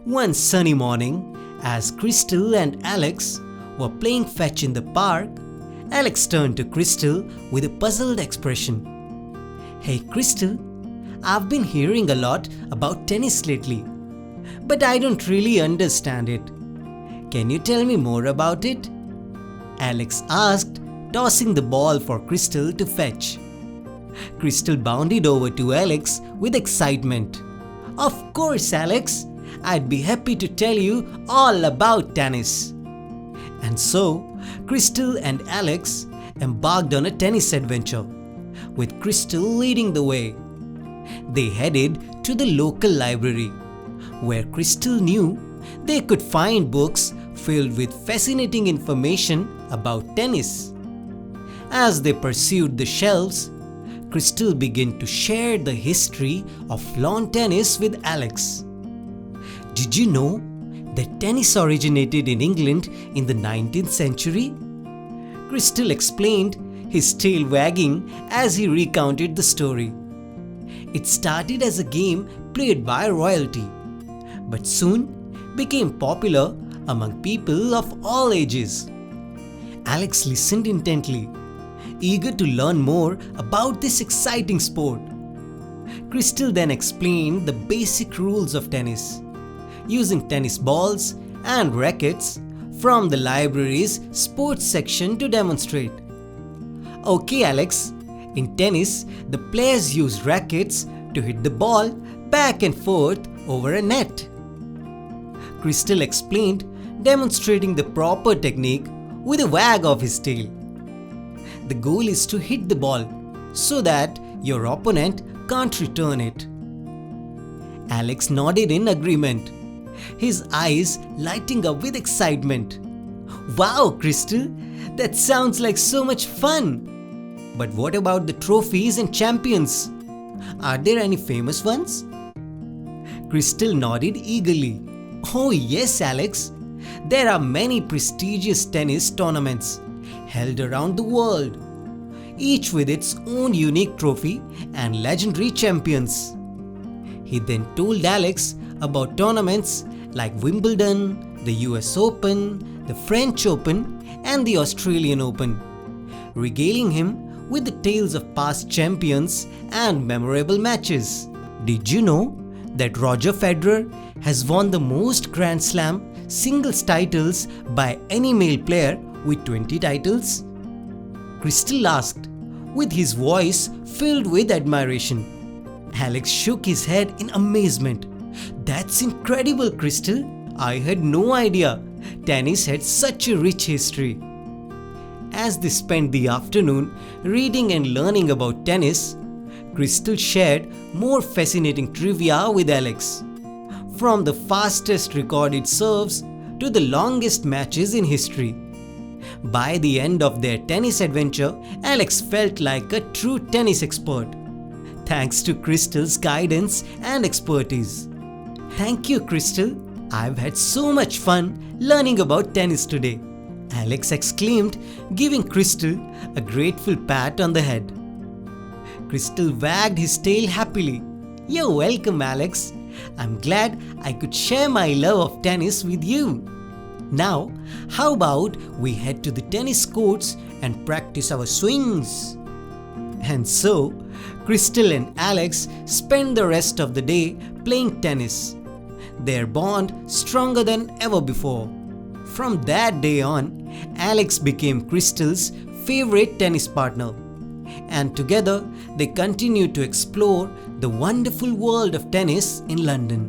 One sunny morning, as Crystal and Alex were playing fetch in the park, Alex turned to Crystal with a puzzled expression. "Hey Crystal, I've been hearing a lot about tennis lately, but I don't really understand it. Can you tell me more about it?" Alex asked, tossing the ball for Crystal to fetch. Crystal bounded over to Alex with excitement. "Of course, Alex! I'd be happy to tell you all about tennis." And so, Crystal and Alex embarked on a tennis adventure, with Crystal leading the way. They headed to the local library, where Crystal knew they could find books filled with fascinating information about tennis. As they pursued the shelves, Crystal began to share the history of lawn tennis with Alex. "Did you know that tennis originated in England in the 19th century?" Crystal explained, his tail wagging as he recounted the story. "It started as a game played by royalty, but soon became popular among people of all ages." Alex listened intently, eager to learn more about this exciting sport. Crystal then explained the basic rules of tennis, using tennis balls and rackets from the library's sports section to demonstrate. "Okay, Alex, in tennis, the players use rackets to hit the ball back and forth over a net." Crystal explained, demonstrating the proper technique with a wag of his tail. "The goal is to hit the ball so that your opponent can't return it." Alex nodded in agreement, his eyes lighting up with excitement. "Wow, Crystal, that sounds like so much fun! But what about the trophies and champions? Are there any famous ones?" Crystal nodded eagerly. "Oh yes, Alex. There are many prestigious tennis tournaments held around the world, each with its own unique trophy and legendary champions." He then told Alex about tournaments like Wimbledon, the US Open, the French Open, and the Australian Open, regaling him with the tales of past champions and memorable matches. "Did you know that Roger Federer has won the most Grand Slam singles titles by any male player with 20 titles?" Crystal asked, with his voice filled with admiration. Alex shook his head in amazement. "That's incredible, Crystal. I had no idea tennis had such a rich history." As they spent the afternoon reading and learning about tennis, Crystal shared more fascinating trivia with Alex, from the fastest recorded serves to the longest matches in history. By the end of their tennis adventure, Alex felt like a true tennis expert, thanks to Crystal's guidance and expertise. "Thank you, Crystal. I've had so much fun learning about tennis today," Alex exclaimed, giving Crystal a grateful pat on the head. Crystal wagged his tail happily. "You're welcome, Alex. I'm glad I could share my love of tennis with you. Now, how about we head to the tennis courts and practice our swings?" And so, Crystal and Alex spent the rest of the day playing tennis, their bond stronger than ever before. From that day on, Alex became Crystal's favorite tennis partner, and together they continued to explore the wonderful world of tennis in London.